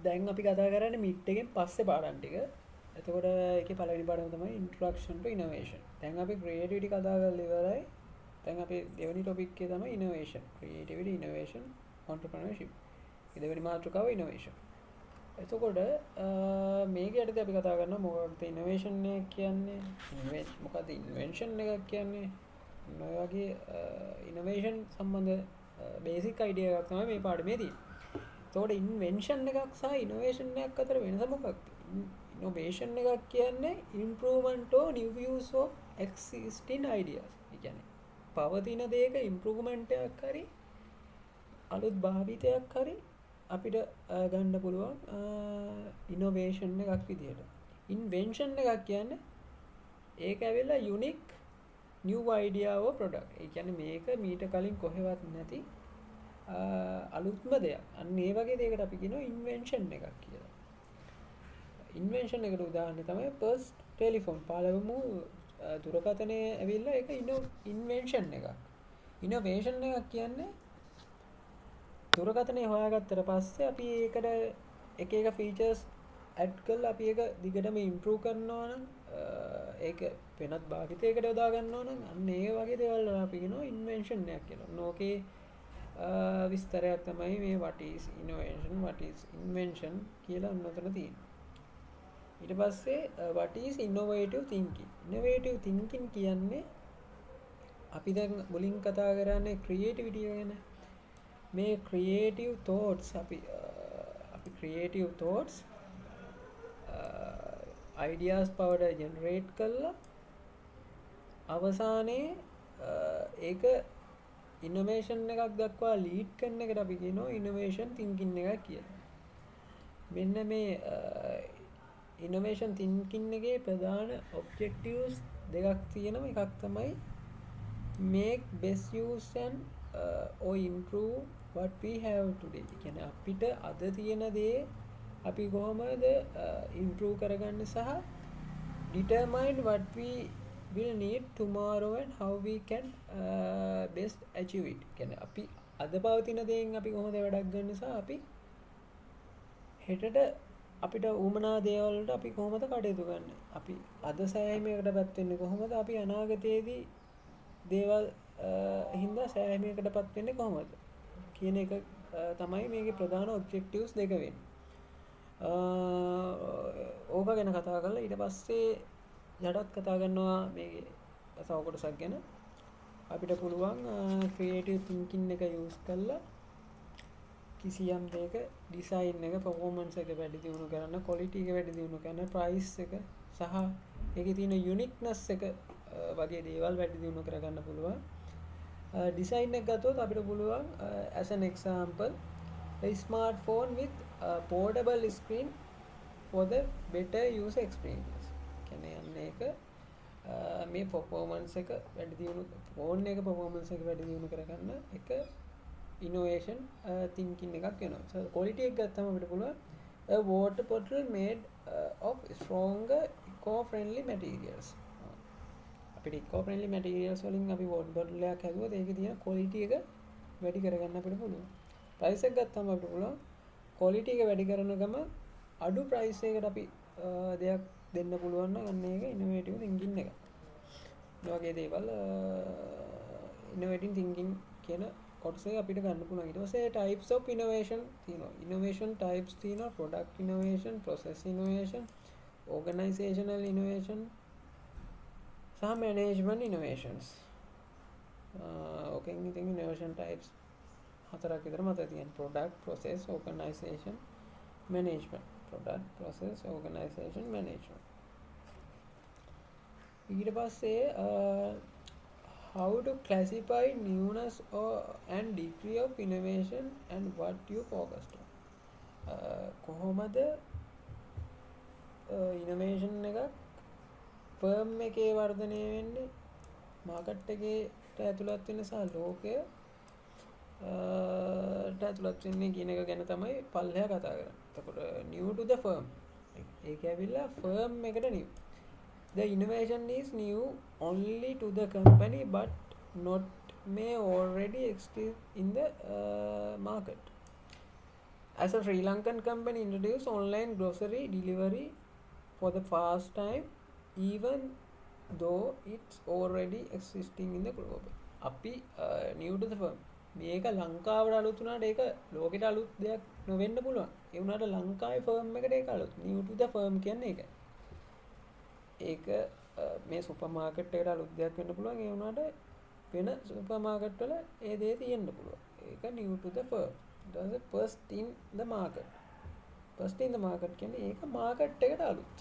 දැන් අපි කතා කරන්නේ මිඩ් එකෙන් පස්සේ පාඩම් ටික. එතකොට ඒකේ පළවෙනි පාඩම තමයි introduction to innovation. දැන් අපි creativity කතා කරලා ඉවරයි. දැන් අපි දෙවෙනි topic එක තමයි innovation. Creativity, innovation, entrepreneurship. දෙවෙනි මාතෘකාව innovation. එතකොට මේක යටතේ අපි කතා කරනවා මොකක්ද innovation එක කියන්නේ? මොකක්ද invention එකක් කියන්නේ? ඔය වගේ innovation සම්බන්ධ basic idea එකක් තමයි මේ පාඩමේ තියෙන්නේ. එතකොට invention එකක් සහ innovation එකක් අතර වෙනස මොකක්ද? innovation එකක් කියන්නේ improvement or new use of existing ideas. ඒ කියන්නේ පවතින දෙයක improvement එකක් හරි අලුත් භාවිතයක් හරි අපිට ගන්න පුළුවන් innovation එකක් විදියට. invention එකක් කියන්නේ ඒක ඇවිල්ලා unique new idea or product. ඒ කියන්නේ මේක මීට කලින් කොහෙවත් නැති අලුත්ම දෙයක්. අන්න ඒ වගේ දෙයකට අපි කියනවා invention එකක් කියලා. invention එකට උදාහරණය තමයි first telephone. පළවෙනි දුරකථනය ඇවිල්ලා ඒක invention එකක්. innovation එකක් කියන්නේ දුරකථනය හොයාගත්තට පස්සේ අපි ඒකට එක එක features add කරලා අපි ඒක දිගටම improve කරනවා නම් ඒක වෙනත් භාවිතයකට යොදා ගන්නවා නම් අන්න ඒ වගේ දේවල් අපි කියනවා invention එකක් කියලා. ඕකේ විස්තරයක් තමයි මේ what is innovation, what is invention කියලා උන්නතන තියෙන්නේ. ඊට පස්සේ what is innovative thinking. innovative thinking කියන්නේ අපි දැන් මුලින් කතා කරන්නේ creativity ගැන. මේ creative thoughts අපි creative thoughts ideas power generate කරලා අවසානයේ ඒක innovation එකක් දක්වා lead කරන එකට අපි කියනවා innovation thinking එකක් කියලා. මෙන්න මේ innovation thinking එකේ ප්‍රධාන objectives දෙකක් තියෙනවා. එකක් තමයි make best use and or improve what we have today. කියන්නේ අපිට අද තියෙන දේ අපි කොහොමද improve කරගන්න සහ determine what we will need tomorrow and how we can best achieve it. කියන්නේ අපි අද පවතින දේෙන් අපි කොහොමද වැඩක් ගන්න සහ අපි හෙටට අපිට උමනා දේවල් වලට අපි කොහොමද කටයුතු කරන්නේ? අපි අද සෑහීමකටපත් වෙන්නේ කොහොමද? අපි අනාගතයේදී දේවල් හින්දා සෑහීමකටපත් වෙන්නේ කොහොමද? කියන එක තමයි මේකේ ප්‍රධාන ඔබ්ජෙක්ටිව්ස් දෙක වෙන්නේ. ඕක ගැන කතා කරලා ඊට පස්සේ යටත් කතා කරනවා මේකේ තව කොටසක් ගැන. අපිට පුළුවන් ක්‍රියේටිව් තින්කින් එක යූස් කරලා කිසියම් දෙයක ඩිසයින් එක පර්ෆෝමන්ස් එක වැඩි දියුණු කරන්න, ක්වොලිටි එක වැඩි දියුණු කරන්න, ප්‍රයිස් එක සහ ඒකේ තියෙන යුනික්නස් එක වගේ දේවල් වැඩි දියුණු කරගන්න පුළුවන්. ඩිසයින් එක ගත්තොත් අපිට පුළුවන් as an example a smartphone with a portable screen for the better user experience. කියන්නේ යන්නේ ඒක මේ performance එක වැඩි දියුණු ෆෝන් එක performance එක වැඩි දියුණු කරගන්න එක innovation thinking එකක් වෙනවා. So quality එක ගත්තම අපිට පුළුවන් a water bottle made of stronger eco-friendly materials. අපිට eco-friendly materials වලින් අපි water bottle එකක් හදුවොත් ඒකේ තියෙන quality එක වැඩි කරගන්න අපිට පුළුවන්. price එක ගත්තම අපිට පුළුවන් quality එක වැඩි කරන ගම අඩු price එකකට අපි දෙයක් දෙන්න පුළුවන් නම් අන්න ඒක innovative thinking එක. මේ වගේ දේවල් innovative thinking කියන කොටසේ අපිට ගන්න පුළුවන්. ඊට පස්සේ types of innovation තියෙනවා. innovation types තියෙනවා. product innovation, process innovation, organizational innovation සහ management innovations. ඕකෙන් ඉතින් innovation types හතරක් විතර මතක තියෙනවා. product, process, organization, management. product, process, organization, management. ඊට පස්සේ how to classify newness or and degree of innovation and what you focused on. කොහොමද innovation එක firm එකේ වර්ධනය වෙන්නේ, market එකේට ඇතුළත් වෙන සහ ලෝකයට ඇතුළත් වෙන්නේ කියන එක ගැන තමයි පල්ලෙහා කතා කරන්නේ. එතකොට new to the firm ඒක ඇවිල්ලා firm එකට new. The innovation is new only to the company but not may already exist in the market. As a Sri Lankan company introduced online grocery delivery for the first time, even though it's already existing in the global. අපි new to the firm. මේක ලංකාවට අලුත් වුණාට ඒක ලෝකෙට අලුත් දෙයක් නොවෙන්න පුළුවන්. ඒ වුණාට ලංකාවේ firm එකට ඒක අලුත්. new to the firm කියන්නේ ඒකයි. ඒක මේ සුපර් මාකට් එකට අලුත් දෙයක් වෙන්න පුළුවන්. ඒ වුණාට වෙන සුපර් මාකට් වල ඒ දේ තියෙන්න පුළුවන්. ඒක new to the firm. ඊට පස්සේ first in the market. first in the market කියන්නේ ඒක මාකට් එකට අලුත්.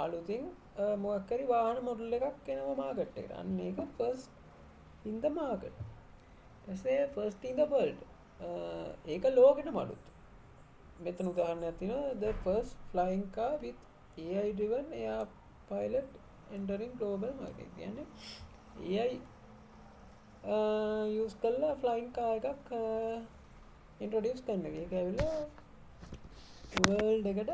අලුතින් මොකක් හරි වාහන මොඩල් එකක් එනවා මාකට් එකට. අන්න ඒක first in the market. ඊපස්සේ first in the world. ඒක ලෝකෙටම අලුත්. මෙතන උදාහරණයක් තියෙනවා the first flying car with AI driven air pilot entering global market. කියන්නේ AI use කරලා flying car එකක් introduce කරන එක. ඒක ඇවිල්ලා world එකට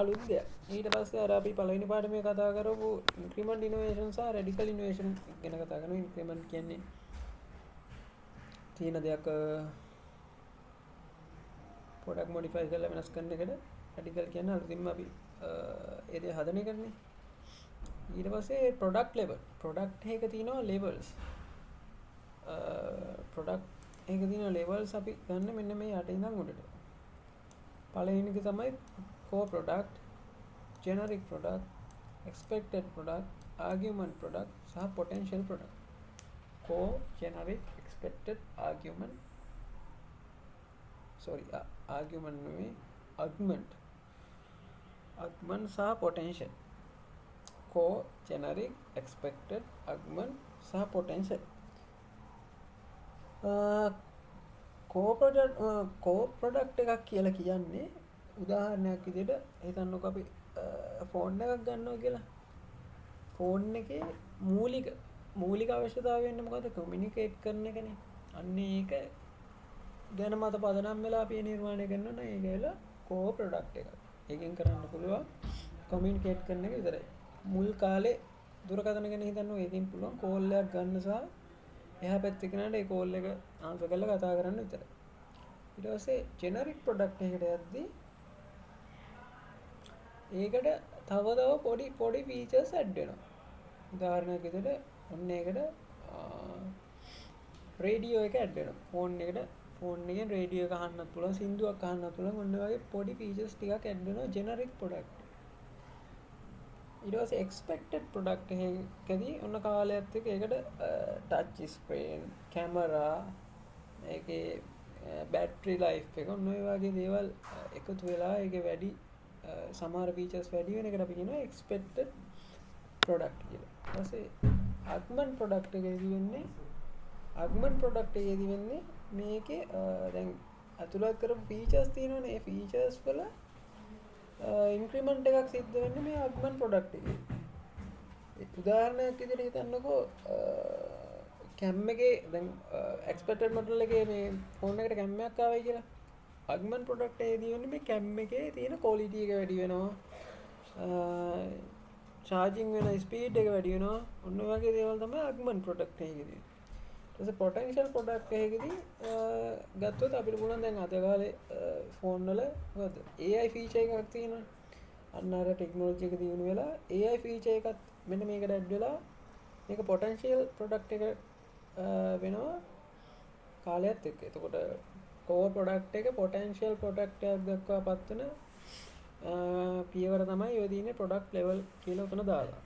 අලුත් දෙයක්. ඊට පස්සේ අර අපි පළවෙනි පාඩමේ කතා කරපු increment innovation සහ radical innovation ගැන කතා කරනවා. increment කියන්නේ තියෙන දෙයක් product modify කරලා වෙනස් කරන එකට. radical කියන්නේ අලුතින්ම අපි ඒ දේ හදන එකනේ. ඊට පස්සේ product level. product එකක තියෙනවා levels. product එකක තියෙන levels අපි ගන්න මෙන්න මේ යට ඉඳන් උඩට. පළවෙනි එක තමයි core product, generic product, expected product, argument product සහ potential product. core, generic, expected, argument නෙමෙයි augment සහ potential. core, generic, expected, augment සහ potential. core product එකක් කියලා කියන්නේ උදාහරණයක් විදිහට හිතන්නකො අපි ෆෝන් එකක් ගන්නවා කියලා. ෆෝන් එකේ මූලික අවශ්‍යතාවය වෙන්නේ මොකද්ද? කමියුනිකේට් කරන එකනේ. අන්න ඒක ගැන මත පදනම් වෙලා අපි නිර්මාණය කරනවා. ඒක ඇවිල්ලා core product එකක්. ඒකෙන් කරන්න පුළුවන් කමියුනිකේට් කරන එක විතරයි. මුල් කාලේ දුරකථන ගැන හිතන්නකො ඒකෙන් පුළුවන් කෝල් එකක් ගන්න සහ එහා පැත්තේ කෙනාට ඒ කෝල් එක ආන්සර් කරලා කතා කරන්න විතරයි. ඊට පස්සේ ජෙනරික් ප්‍රොඩක්ට් එකකට යද්දී ඒකට තව පොඩි ෆීචර්ස් ඇඩ් වෙනවා. උදාහරණයක් විදිහට ඔන්න ඒකට රේඩියෝ එක ඇඩ් වෙනවා. ෆෝන් එකෙන් රේඩියෝ එක අහන්නත් පුළුවන්, සින්දුවක් අහන්නත් පුළුවන්. ඔන්න වගේ පොඩි ෆීචර්ස් ටිකක් ඇඩ් වෙනවා ජෙනරික් ප්‍රොඩක්ට්. ඊට පස්සේ එක්ස්පෙක්ටඩ් ප්‍රොඩක්ට් එකකදී ඔන්න කාලයත් එක්ක ඒකට ටච් ස්ක්‍රීන්, කැමරා, ඒකේ බැටරි ලයිෆ් එක ඔන්න ඔය වගේ දේවල් එකතු වෙලා ඒකේ වැඩි සමහර ෆීචර්ස් වැඩි වෙන එකට අපි කියනවා එක්ස්පෙක්ටඩ් ප්‍රොඩක්ට් කියලා. ඊට පස්සේ අග්මන්ට් ප්‍රොඩක්ට් එකේදී වෙන්නේ මේකේ දැන් අතුලත් කරපු ෆීචර්ස් තියෙනවනේ. ඒ ෆීචර්ස් වල ඉන්ක්‍රිමන්ට් එකක් සිද්ධ වෙන්නේ මේ අග්මන්ට් ප්‍රොඩක්ට් එකේ. උදාහරණයක් විදිහට හිතන්නකෝ කැම් එකේ දැන් එක්ස්පෙක්ටඩ් මොඩල් එකේ මේ ෆෝන් එකට කැම් එකක් ආවයි කියලා. අග්මන්ට් ප්‍රොඩක්ට් එකේදී වෙන්නේ මේ කැම් එකේ තියෙන ක්වොලිටි එක වැඩි වෙනවා. චාර්ජින් වෙන ස්පීඩ් එක වැඩි වෙනවා. ඔන්න ඔය වගේ දේවල් තමයි අග්මන්ට් ප්‍රොඩක්ට් එකේදී. ඊට පස්සේ පොටෙන්ෂල් ප්‍රොඩක්ට් එකේදී ගත්තොත් අපිට පුළුවන් දැන් අද කාලේ ෆෝන් වල මොකද AI ෆීචර් එකක් තියෙනවා. අන්න අර ටෙක්නොලොජි එක දියුණු වෙලා AI ෆීචර් එකත් මෙන්න මේකට ඇඩ් වෙලා මේක පොටෙන්ෂල් ප්‍රොඩක්ට් එක වෙනවා කාලයත් එක්ක. එතකොට කෝර් ප්‍රොඩක්ට් එක පොටෙන්ෂල් ප්‍රොඩක්ට් එකක් දක්වා පත් වෙන පියවර තමයි ඔය දිනේ ප්‍රොඩක්ට් ලෙවල් කියලා උතන දාලා.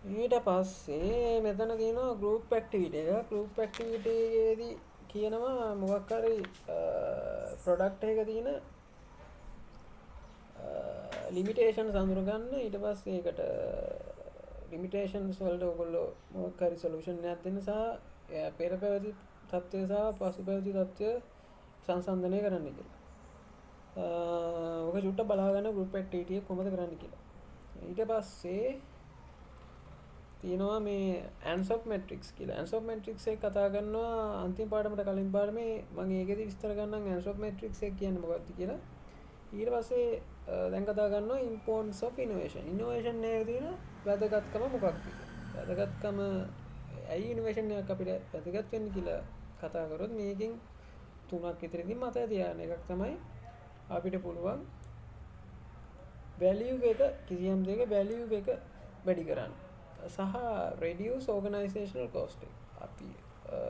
ඊට පස්සේ මෙතන තියෙනවා ගෲප් ඇක්ටිවිටි එක. ගෲප් ඇක්ටිවිටි එකේදී කියනවා මොකක් හරි ප්‍රොඩක්ට් එකක තියෙන ලිමිටේෂන්ස් අඳුර ගන්න. ඊට පස්සේ ඒකට ලිමිටේෂන්ස් වලට ඔයගොල්ලෝ මොකක් හරි සොලියුෂන් එකක් දෙන්න සහ පෙර පැවති තත්ත්වය සහ පසු පැවති තත්ත්වය සංසන්දනය කරන්න කියලා. ඔක චුට්ටක් බලා ගන්න ගෲප් ඇක්ටිවිටි එක කොහොමද කරන්න කියලා. ඊට පස්සේ තියෙනවා මේ ANSOP matrix කියලා. ANSOP matrix එක කතා කරනවා අන්තිම පාඩමට කලින් පාඩමේ මම ඒකෙදි විස්තර කරන්නම් ANSOP matrix එක කියන්නේ මොකක්ද කියලා. ඊට පස්සේ දැන් කතා කරනවා importance of innovation. innovation එකේ තියෙන වැදගත්කම මොකක්ද කියලා. වැදගත්කම ඇයි innovation එකක් අපිට වැදගත් වෙන්නේ කියලා කතා කරොත් මේකෙන් තුනක් විතරදී මතක තියාගන්න. එකක් තමයි අපිට පුළුවන් වැලියු එක කිසියම් දෙයක වැලියු එක වැඩි කරන්න සහ reduce organizational cost එක. අපි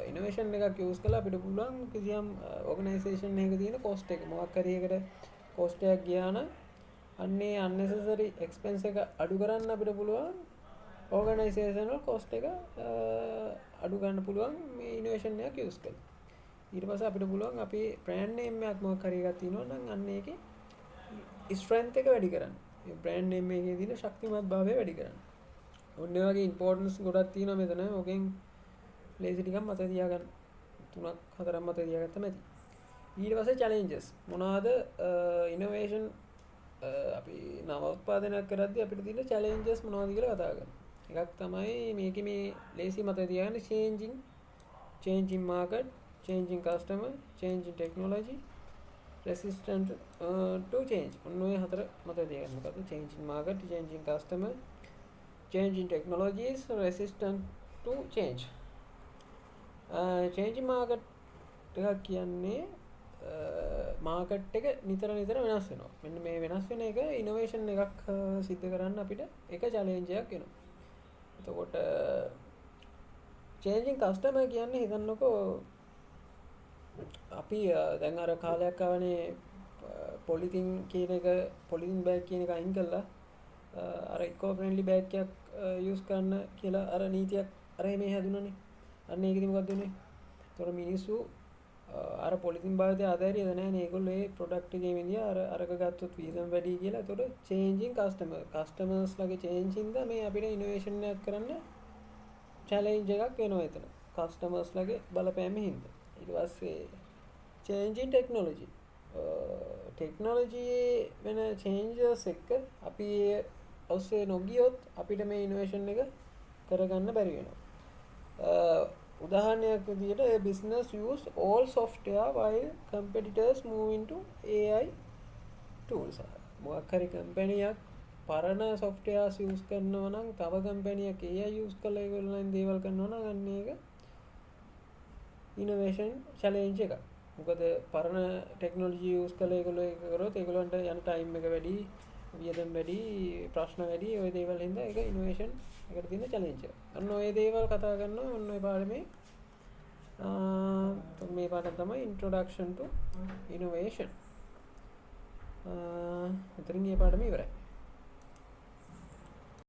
ඉනෝවේෂන් එකක් යූස් කළා අපිට පුළුවන් කිසියම් ඕගනයිසේෂන් එකක තියෙන cost එක මොකක් හරි එකට cost එකක් ගියා නම් අන්නේ unnecessary expense එක අඩු කරන්න අපිට පුළුවන් organizational cost එක අඩු ගන්න පුළුවන් මේ ඉනෝවේෂන් එකක් යූස් කළා. ඊට පස්සේ අපිට පුළුවන් අපි brand name එකක් මොකක් හරි එකක් තියෙනවා නම් අන්න ඒකේ ස්ට්‍රෙන්ත් එක වැඩි කරන්න. මේ brand name එකේ තියෙන ශක්තිමත් භාවය වැඩි කරන්න. ඔන්න ඔය වගේ ඉම්පෝටන්ස් ගොඩක් තියෙනවා මෙතන. ඔකෙන් ලේසි ටිකක් මතක තියාගන්න. 3ක් 4ක් මතක තියාගත්තා නැති. ඊට පස්සේ challenges මොනවාද ඉනෝවේෂන් අපි නව උත්පාදනයක් කරද්දී අපිට තියෙන challenges මොනවද කියලා කතා කරමු. එකක් තමයි මේකේ මේ ලේසි මතක තියාගන්න changing market, changing customer, changing technology, resistant to change. ඔන්න ඔය හතර මතක තියාගන්න. මොකද්ද changing market, changing customer, changing technologies, resistant to change. changing market එකක් කියන්නේ මාකට් එක නිතර වෙනස් වෙනවා. මෙන්න මේ වෙනස් වෙන එක ඉනෝවේෂන් එකක් සිද්ධ කරන්න අපිට එක චැලෙන්ජ් එකක් වෙනවා. එතකොට changing customer කියන්නේ හිතන්නකෝ අපි දැන් අර කාලයක් ආවනේ පොලිතින් කියන එක පොලිතින් බෑග් කියන එක අයින් කළා අර ඉකෝ ෆ්‍රෙන්ඩ්ලි බෑග් එකක් යූස් කරන්න කියලා අර නීතියක් අර මේ හැදුණානේ. අන්න ඒකෙදි මොකක්ද වෙන්නේ? ඒතොර මිනිස්සු අර පොලිතින් භාවිතය අතහැරියද නැහැ. ඒගොල්ලෝ ඒ ප්‍රොඩක්ට් එකේ විදිය අරක ගත්තොත් වීදම් වැඩි කියලා. ඒතොර changing customers ලගේ change හින්දා මේ අපිට ඉනෝවේෂන් එකක් කරන්න challenge එකක් වෙනවා එතන. customers ලගේ බලපෑම හින්දා. ඊට පස්සේ changing technology වෙන changes එක අපි ඔස්සේ නොගියොත් අපිට මේ ඉනෝවේෂන් එක කරගන්න බැරි වෙනවා. උදාහරණයක් විදිහට business use all software while competitors move into AI tools. මොකක් හරි කම්පැනියක් පරණ softwares use කරනවා නම් තව කම්පැනියක් AI use කරලා ඒගොල්ලන් දේවල් කරනවා නම් අන්න ඒක innovation challenge එකක්. මොකද පරණ ටෙක්නොලොජි යූස් කරලා ඒගොල්ලෝ ඒක කරොත් ඒගොල්ලන්ට යන ටයිම් එක වැඩි, වියදම් වැඩි, ප්‍රශ්න වැඩි. ওই දේවල් හින්දා ඒක ඉනෝවේෂන් එකට තියෙන චැලෙන්ජ් එක. අන්න ওই දේවල් කතා කරනවා ඔන්න ඔය පාඩමේ. මේ පාඩම තමයි introduction to innovation. එතනින් මේ පාඩම ඉවරයි.